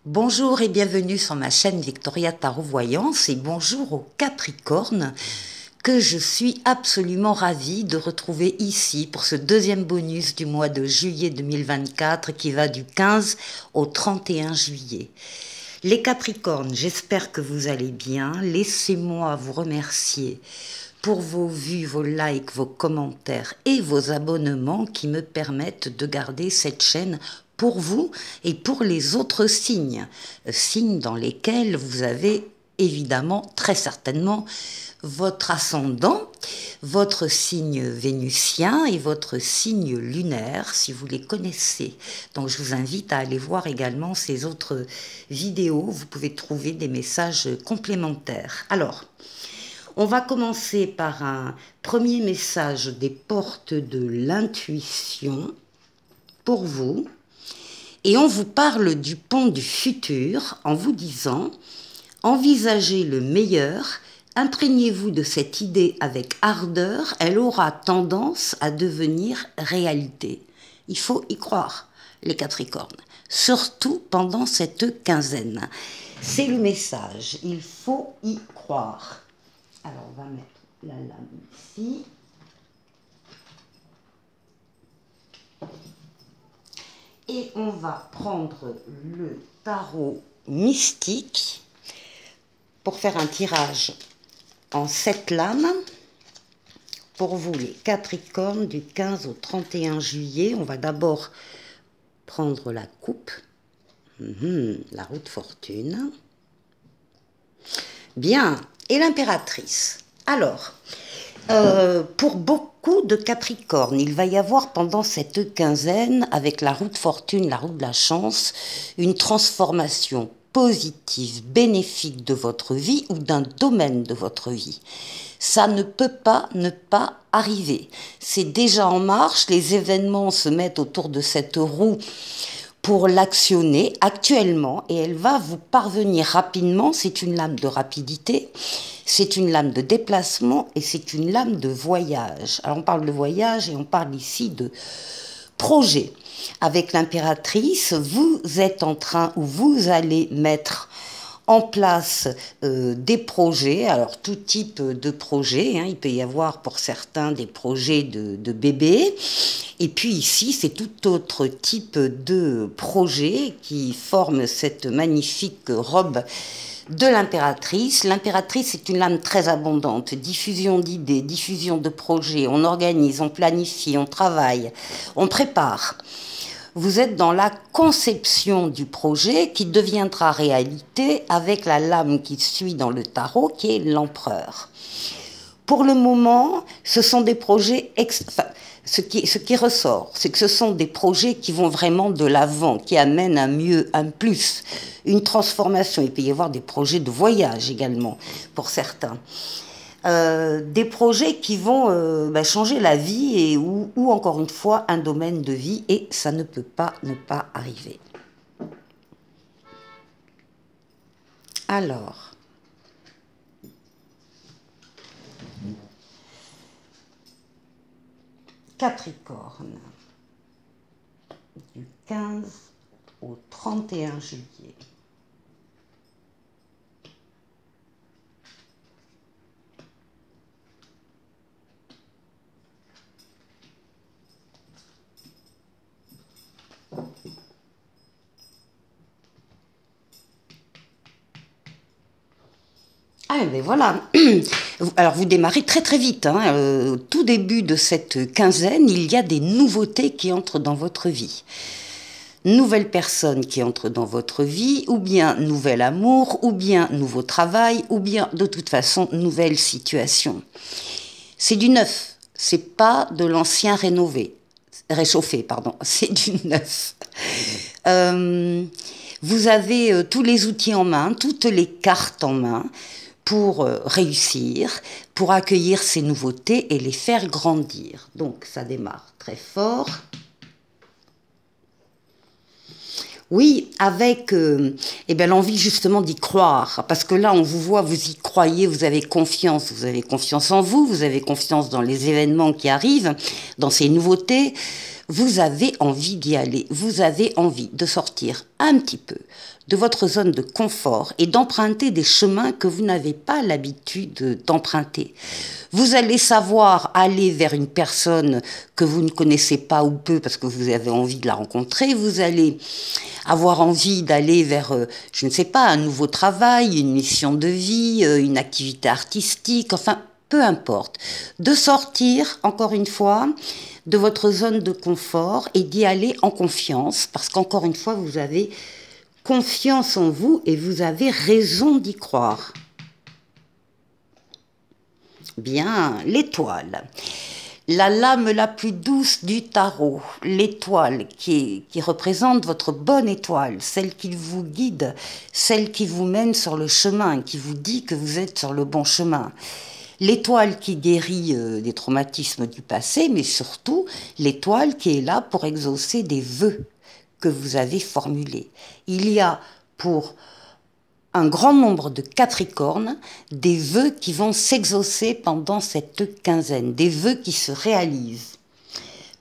Bonjour et bienvenue sur ma chaîne Victoria Tarot Voyance et bonjour aux Capricornes que je suis absolument ravie de retrouver ici pour ce deuxième bonus du mois de juillet 2024 qui va du 15 au 31 juillet. Les Capricornes, j'espère que vous allez bien. Laissez-moi vous remercier pour vos vues, vos likes, vos commentaires et vos abonnements qui me permettent de garder cette chaîne pour vous et pour les autres signes. Signes dans lesquels vous avez évidemment, très certainement, votre ascendant, votre signe vénusien et votre signe lunaire, si vous les connaissez. Donc je vous invite à aller voir également ces autres vidéos. Vous pouvez trouver des messages complémentaires. Alors, on va commencer par un premier message des portes de l'intuition pour vous. Et on vous parle du pont du futur en vous disant « Envisagez le meilleur, imprégnez-vous de cette idée avec ardeur, elle aura tendance à devenir réalité. » Il faut y croire, les Capricornes, surtout pendant cette quinzaine. C'est le message, il faut y croire. Alors, on va mettre la lame ici. Et on va prendre le tarot mystique pour faire un tirage en 7 lames. Pour vous, les Capricornes, du 15 au 31 juillet, on va d'abord prendre la coupe, la roue de fortune. Bien, et l'impératrice. Alors, pour beaucoup de Capricornes, il va y avoir pendant cette quinzaine, avec la roue de fortune, la roue de la chance, une transformation positive, bénéfique de votre vie ou d'un domaine de votre vie. Ça ne peut pas ne pas arriver. C'est déjà en marche, les événements se mettent autour de cette roue pour l'actionner actuellement et elle va vous parvenir rapidement. C'est une lame de rapidité, c'est une lame de déplacement et c'est une lame de voyage. Alors on parle de voyage et on parle ici de projet. Avec l'impératrice, vous êtes en train ou vous allez mettre en place des projets, alors tout type de projets, il peut y avoir pour certains des projets de bébés, et puis ici c'est tout autre type de projet qui forme cette magnifique robe de l'impératrice. L'impératrice est une lame très abondante, diffusion d'idées, diffusion de projets, on organise, on planifie, on travaille, on prépare. Vous êtes dans la conception du projet qui deviendra réalité avec la lame qui suit dans le tarot, qui est l'empereur. Pour le moment, ce sont des projets... ce qui ressort, c'est que ce sont des projets qui vont vraiment de l'avant, qui amènent un mieux, un plus, une transformation. Il peut y avoir des projets de voyage également, pour certains. Des projets qui vont changer la vie et ou encore une fois un domaine de vie et ça ne peut pas ne pas arriver. Alors, Capricorne, du 15 au 31 juillet. Ah, mais voilà. Alors, vous démarrez très très vite. Tout début de cette quinzaine, il y a des nouveautés qui entrent dans votre vie. Nouvelle personne qui entre dans votre vie, ou bien nouvel amour, ou bien nouveau travail, ou bien de toute façon nouvelle situation. C'est du neuf, c'est pas de l'ancien réchauffé, pardon, c'est du neuf. Vous avez tous les outils en main, toutes les cartes en main pour réussir, pour accueillir ces nouveautés et les faire grandir. Donc ça démarre très fort. Oui, avec l'envie justement d'y croire, parce que là on vous voit, vous y croyez, vous avez confiance en vous, vous avez confiance dans les événements qui arrivent, dans ces nouveautés, vous avez envie d'y aller, vous avez envie de sortir un petit peu de votre zone de confort et d'emprunter des chemins que vous n'avez pas l'habitude d'emprunter. Vous allez savoir aller vers une personne que vous ne connaissez pas ou peu parce que vous avez envie de la rencontrer. Vous allez avoir envie d'aller vers, je ne sais pas, un nouveau travail, une mission de vie, une activité artistique, enfin, peu importe. De sortir, encore une fois, de votre zone de confort et d'y aller en confiance parce qu'encore une fois, vous avez confiance en vous et vous avez raison d'y croire. Bien, l'étoile. La lame la plus douce du tarot, l'étoile qui représente votre bonne étoile, celle qui vous guide, celle qui vous mène sur le chemin, qui vous dit que vous êtes sur le bon chemin. L'étoile qui guérit des traumatismes du passé, mais surtout l'étoile qui est là pour exaucer des vœux que vous avez formulés. Il y a pour un grand nombre de Capricornes, des vœux qui vont s'exaucer pendant cette quinzaine, des vœux qui se réalisent.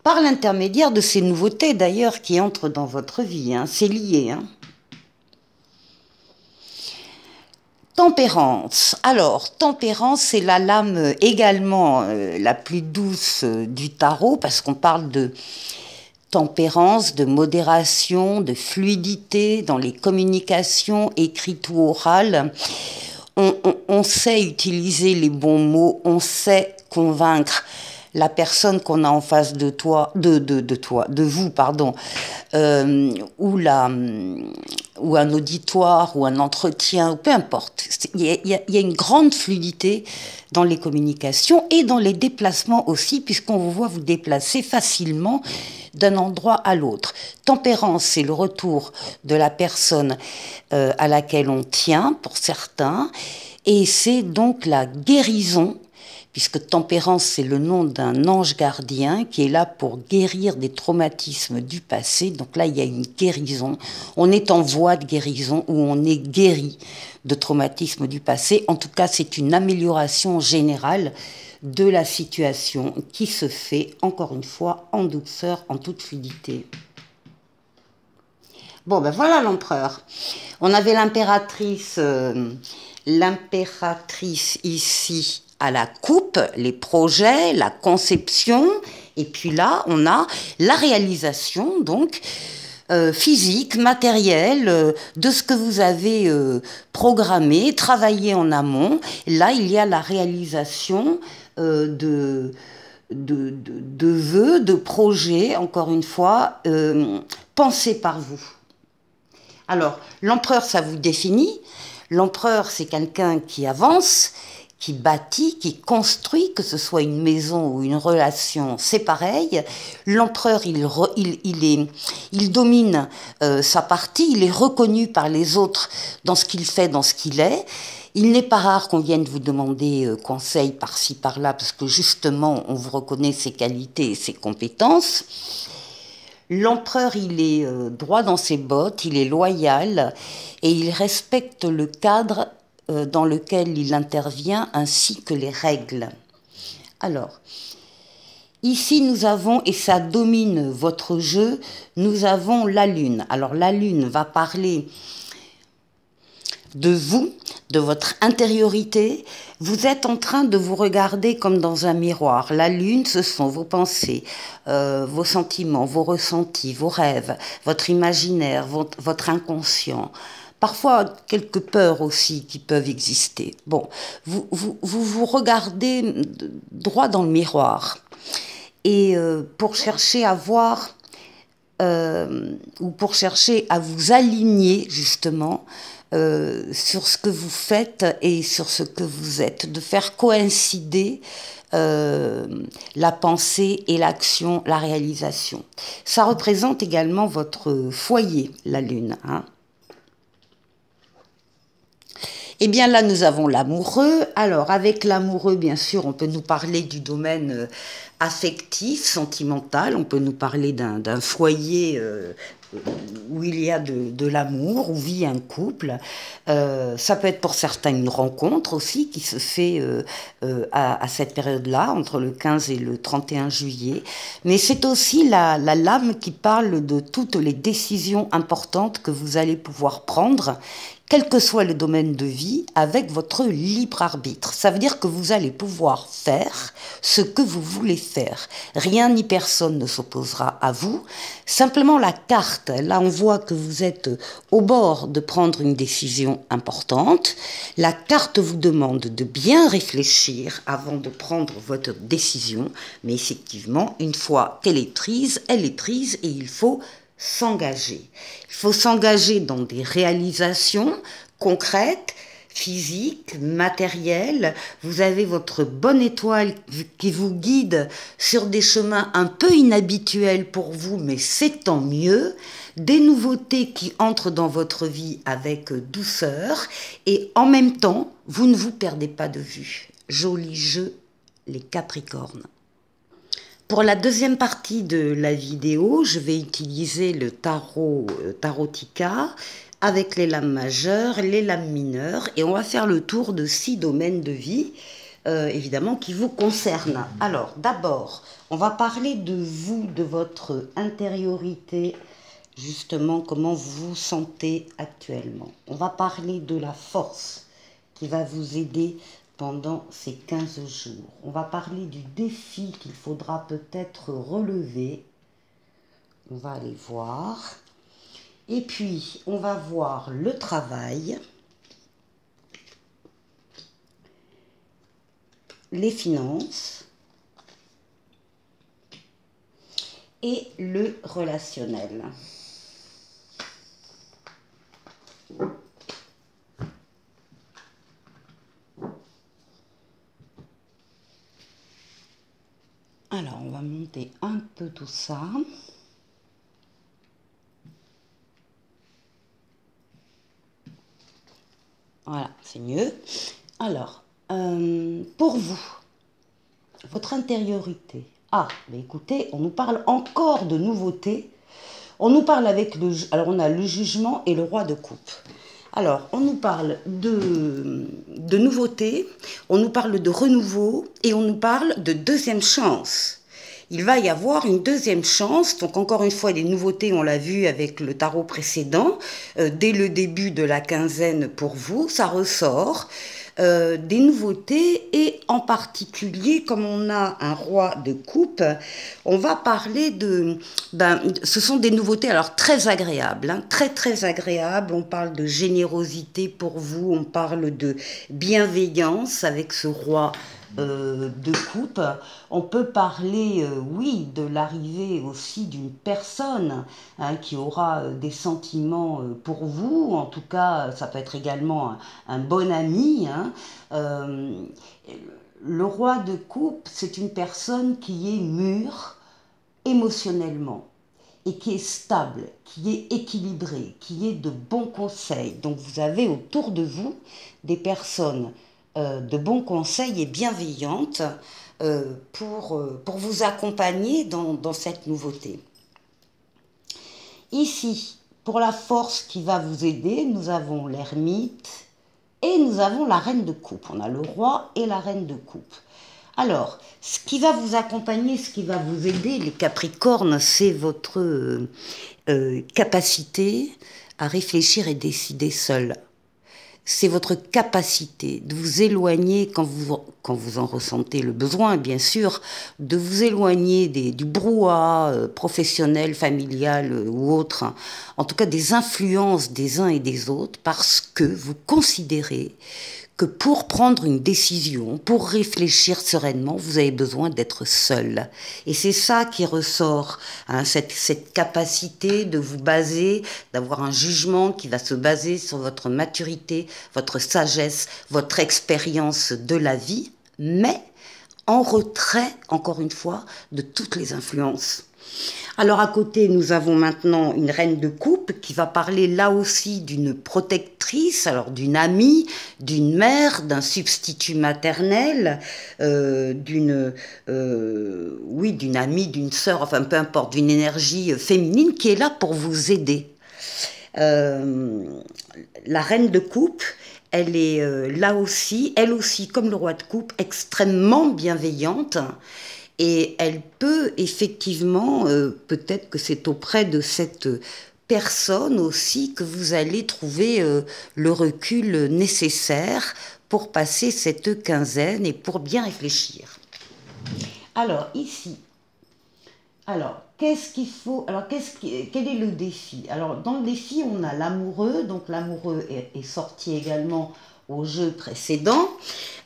Par l'intermédiaire de ces nouveautés d'ailleurs qui entrent dans votre vie, hein, c'est lié. Hein. Tempérance. Alors, tempérance, c'est la lame également la plus douce du tarot parce qu'on parle de tempérance, de modération, de fluidité dans les communications écrites ou orales. On sait utiliser les bons mots, on sait convaincre la personne qu'on a en face de toi, de vous, pardon, ou un auditoire, ou un entretien, peu importe. Il y a une grande fluidité dans les communications et dans les déplacements aussi, puisqu'on vous voit vous déplacer facilement d'un endroit à l'autre. Tempérance, c'est le retour de la personne à laquelle on tient, pour certains, et c'est donc la guérison, puisque Tempérance, c'est le nom d'un ange gardien qui est là pour guérir des traumatismes du passé. Donc là, il y a une guérison. On est en voie de guérison ou on est guéri de traumatismes du passé. En tout cas, c'est une amélioration générale de la situation qui se fait, encore une fois, en douceur, en toute fluidité. Bon, ben voilà l'empereur. On avait l'impératrice ici à la coupe, les projets, la conception, et puis là, on a la réalisation, donc, physique, matérielle, de ce que vous avez programmé, travaillé en amont. Là, il y a la réalisation de vœux, de projets, encore une fois, pensés par vous. Alors, l'empereur, ça vous définit. L'empereur, c'est quelqu'un qui avance, qui bâtit, qui construit, que ce soit une maison ou une relation, c'est pareil. L'empereur, il domine sa partie, il est reconnu par les autres dans ce qu'il fait, dans ce qu'il est. Il n'est pas rare qu'on vienne vous demander conseil par-ci, par-là, parce que justement, on vous reconnaît ses qualités et ses compétences. L'empereur, il est droit dans ses bottes, il est loyal et il respecte le cadre dans lequel il intervient ainsi que les règles. Alors, ici nous avons, et ça domine votre jeu, nous avons la lune. Alors la lune va parler de vous, de votre intériorité. Vous êtes en train de vous regarder comme dans un miroir. La lune, ce sont vos pensées, vos sentiments, vos ressentis, vos rêves, votre imaginaire, votre inconscient. Parfois, quelques peurs aussi qui peuvent exister. Bon, vous regardez droit dans le miroir. Et pour chercher à voir, ou pour chercher à vous aligner, justement, sur ce que vous faites et sur ce que vous êtes, de faire coïncider la pensée et l'action, la réalisation. Ça représente également votre foyer, la lune, hein. Eh bien là, nous avons l'amoureux. Alors, avec l'amoureux, bien sûr, on peut nous parler du domaine affectif, sentimental. On peut nous parler d'un foyer où il y a de l'amour, où vit un couple. Ça peut être pour certains une rencontre aussi qui se fait à cette période-là, entre le 15 et le 31 juillet. Mais c'est aussi la lame qui parle de toutes les décisions importantes que vous allez pouvoir prendre, quel que soit le domaine de vie, avec votre libre arbitre. Ça veut dire que vous allez pouvoir faire ce que vous voulez faire. Rien ni personne ne s'opposera à vous. Simplement la carte, là on voit que vous êtes au bord de prendre une décision importante. La carte vous demande de bien réfléchir avant de prendre votre décision. Mais effectivement, une fois qu'elle est prise et il faut s'engager. Il faut s'engager dans des réalisations concrètes, physiques, matérielles. Vous avez votre bonne étoile qui vous guide sur des chemins un peu inhabituels pour vous, mais c'est tant mieux. Des nouveautés qui entrent dans votre vie avec douceur et en même temps, vous ne vous perdez pas de vue. Joli jeu, les Capricornes. Pour la deuxième partie de la vidéo, je vais utiliser le tarotica avec les lames majeures, les lames mineures, et on va faire le tour de 6 domaines de vie, évidemment, qui vous concernent. Alors, d'abord, on va parler de vous, de votre intériorité, justement, comment vous vous sentez actuellement. On va parler de la force qui va vous aider pendant ces 15 jours. On va parler du défi qu'il faudra peut-être relever. On va aller voir. Et puis, on va voir le travail, les finances et le relationnel. Alors, on va monter un peu tout ça. Voilà, c'est mieux. Alors, pour vous, votre intériorité. Ah, mais écoutez, on nous parle encore de nouveautés. On nous parle avec le... Alors, on a le jugement et le roi de coupe. Alors, on nous parle de nouveautés, on nous parle de renouveau et on nous parle de deuxième chance. Il va y avoir une deuxième chance, donc encore une fois des nouveautés, on l'a vu avec le tarot précédent, dès le début de la quinzaine pour vous, ça ressort. Des nouveautés et en particulier comme on a un roi de coupe, on va parler de, ce sont des nouveautés alors très agréables, hein, très agréables. On parle de générosité pour vous, on parle de bienveillance avec ce roi de coupe. On peut parler, oui, de l'arrivée aussi d'une personne hein, qui aura des sentiments pour vous. En tout cas, ça peut être également un bon ami. Hein. Le roi de coupe, c'est une personne qui est mûre émotionnellement et qui est stable, qui est équilibrée, qui est de bons conseils. Donc vous avez autour de vous des personnes de bons conseils et bienveillantes pour vous accompagner dans cette nouveauté. Ici, pour la force qui va vous aider, nous avons l'ermite et nous avons la reine de coupe. On a le roi et la reine de coupe. Alors, ce qui va vous accompagner, ce qui va vous aider, les Capricornes, c'est votre capacité à réfléchir et décider seul. C'est votre capacité de vous éloigner, quand vous en ressentez le besoin, bien sûr, de vous éloigner du brouhaha professionnel, familial ou autre, hein, en tout cas des influences des uns et des autres, parce que vous considérez que pour prendre une décision, pour réfléchir sereinement, vous avez besoin d'être seul. Et c'est ça qui ressort, hein, cette capacité de vous baser, d'avoir un jugement qui va se baser sur votre maturité, votre sagesse, votre expérience de la vie, mais en retrait, encore une fois, de toutes les influences. Alors à côté, nous avons maintenant une reine de coupe qui va parler là aussi d'une protectrice, alors d'une amie, d'une mère, d'un substitut maternel, oui, d'une amie, d'une sœur, enfin peu importe, d'une énergie féminine qui est là pour vous aider. La reine de coupe, elle est là aussi, elle aussi, comme le roi de coupe, extrêmement bienveillante. Et elle peut effectivement, peut-être que c'est auprès de cette personne aussi que vous allez trouver le recul nécessaire pour passer cette quinzaine et pour bien réfléchir. Alors ici, alors qu'est-ce qu'il faut, alors quel est le défi? Alors dans le défi, on a l'amoureux, donc l'amoureux est sorti également au jeu précédent.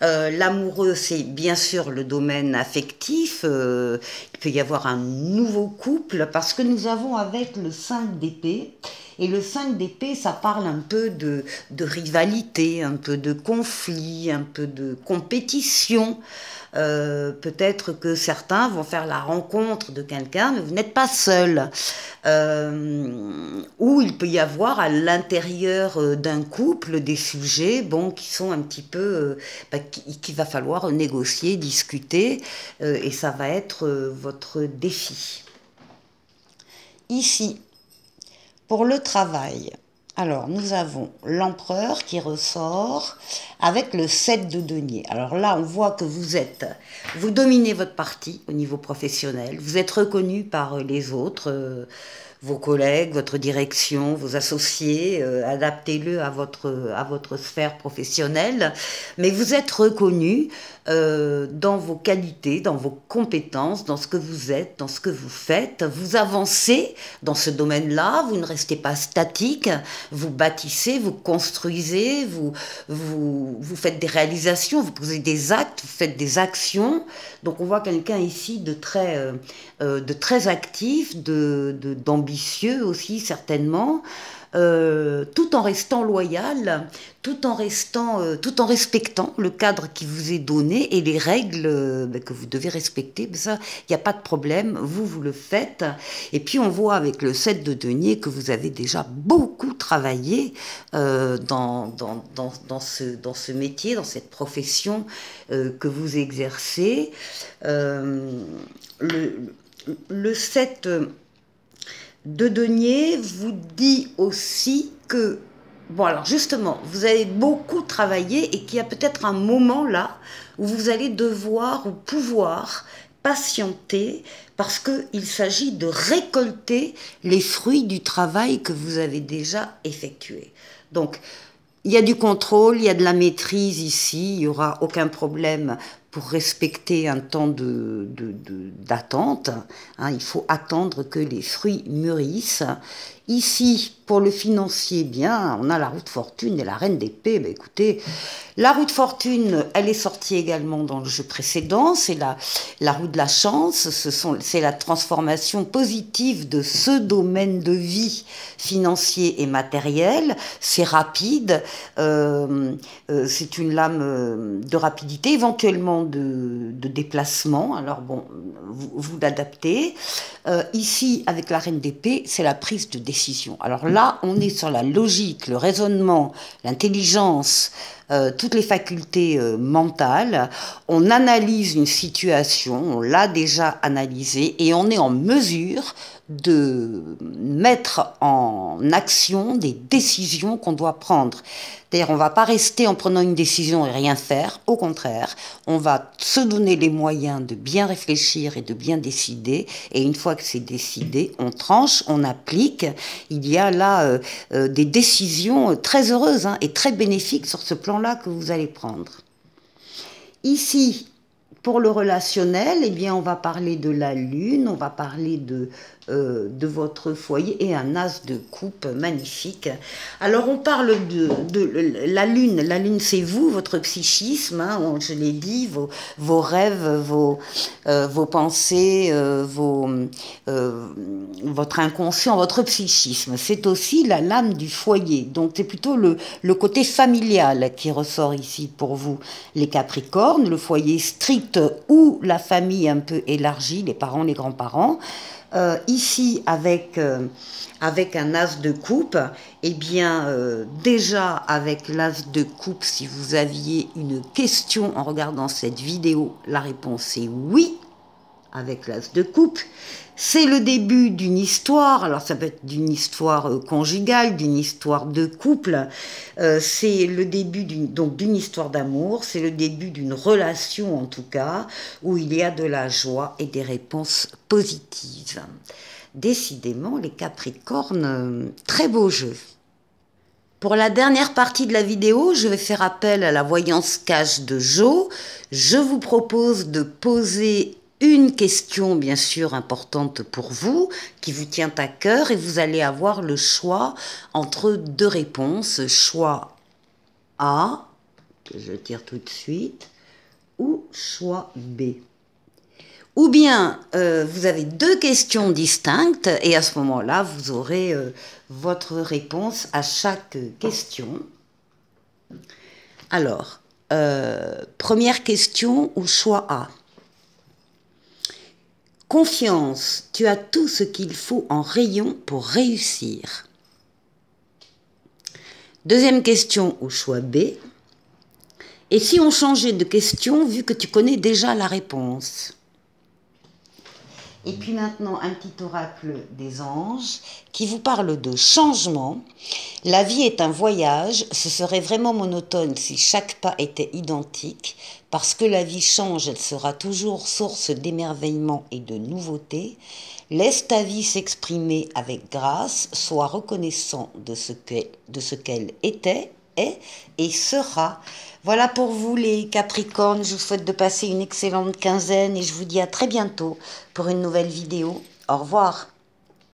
L'amoureux, c'est bien sûr le domaine affectif. Il peut y avoir un nouveau couple parce que nous avons avec le 5 d'épée. Et le 5 d'épée, ça parle un peu de rivalité, un peu de conflit, un peu de compétition. Peut-être que certains vont faire la rencontre de quelqu'un, mais vous n'êtes pas seul. Ou il peut y avoir à l'intérieur d'un couple des sujets qui sont un petit peu qu'il va falloir négocier, discuter, et ça va être votre défi. Ici, pour le travail, alors nous avons l'empereur qui ressort avec le 7 de denier. Alors là, on voit que vous dominez votre partie au niveau professionnel, vous êtes reconnu par les autres, vos collègues, votre direction, vos associés, adaptez-le à votre sphère professionnelle, mais vous êtes reconnu dans vos qualités, dans vos compétences, dans ce que vous êtes, dans ce que vous faites. Vous avancez dans ce domaine-là, vous ne restez pas statique, vous bâtissez, vous construisez, vous faites des réalisations, vous posez des actes, vous faites des actions. Donc on voit quelqu'un ici de très actif, d'ambitieux aussi certainement, tout en restant loyal, tout en respectant le cadre qui vous est donné et les règles que vous devez respecter. Mais ça, il n'y a pas de problème, vous le faites. Et puis on voit avec le 7 de denier que vous avez déjà beaucoup travaillé dans ce métier, dans cette profession que vous exercez. Le 7 de denier vous dit aussi que, bon alors justement, vous avez beaucoup travaillé et qu'il y a peut-être un moment là où vous allez devoir ou pouvoir patienter parce qu'il s'agit de récolter les fruits du travail que vous avez déjà effectué. Donc, il y a du contrôle, il y a de la maîtrise ici, il n'y aura aucun problème pour respecter un temps d'attente. Il faut attendre que les fruits mûrissent. Ici, pour le financier, bien, on a la roue de fortune et la reine d'épée. Ben, écoutez, la roue de fortune, elle est sortie également dans le jeu précédent. C'est la roue de la chance. C'est la transformation positive de ce domaine de vie financier et matériel. C'est rapide. C'est une lame de rapidité, éventuellement de déplacement. Alors bon, vous l'adaptez. Ici, avec la reine d'épée, c'est la prise de décision. Alors là, on est sur la logique, le raisonnement, l'intelligence, toutes les facultés mentales. On analyse une situation, on l'a déjà analysée et on est en mesure de mettre en action des décisions qu'on doit prendre. C'est-à-dire, on ne va pas rester en prenant une décision et rien faire. Au contraire, on va se donner les moyens de bien réfléchir et de bien décider. Et une fois que c'est décidé, on tranche, on applique. Il y a là des décisions très heureuses et très bénéfiques sur ce plan-là que vous allez prendre. Ici, pour le relationnel, eh bien, on va parler de la lune, on va parler de votre foyer et un as de coupe magnifique. Alors on parle de la lune. La lune, c'est vous, votre psychisme, je l'ai dit, vos rêves, vos pensées, votre inconscient, votre psychisme. C'est aussi la lame du foyer. Donc c'est plutôt le côté familial qui ressort ici pour vous, les Capricornes, le foyer strict ou la famille un peu élargie, les parents, les grands-parents. Ici, avec un as de coupe, eh bien, déjà avec l'as de coupe, si vous aviez une question en regardant cette vidéo, la réponse est oui, avec l'as de coupe. C'est le début d'une histoire, alors ça peut être d'une histoire conjugale, d'une histoire de couple, c'est le début d'une histoire d'amour, c'est le début d'une relation en tout cas, où il y a de la joie et des réponses positives. Décidément, les Capricornes, très beau jeu. Pour la dernière partie de la vidéo, je vais faire appel à la voyance cash de Jo. Je vous propose de poser une question, bien sûr, importante pour vous, qui vous tient à cœur, et vous allez avoir le choix entre deux réponses. Choix A, que je tire tout de suite, ou choix B. Ou bien, vous avez deux questions distinctes, et à ce moment-là, vous aurez votre réponse à chaque question. Alors, première question ou choix A. Confiance, tu as tout ce qu'il faut en rayon pour réussir. Deuxième question ou choix B. Et si on changeait de question vu que tu connais déjà la réponse? Et puis maintenant, un petit oracle des anges qui vous parle de changement. La vie est un voyage, ce serait vraiment monotone si chaque pas était identique. Parce que la vie change, elle sera toujours source d'émerveillement et de nouveautés. Laisse ta vie s'exprimer avec grâce, sois reconnaissant de ce qu'elle était, est et sera. Voilà pour vous les Capricornes, je vous souhaite de passer une excellente quinzaine et je vous dis à très bientôt pour une nouvelle vidéo. Au revoir.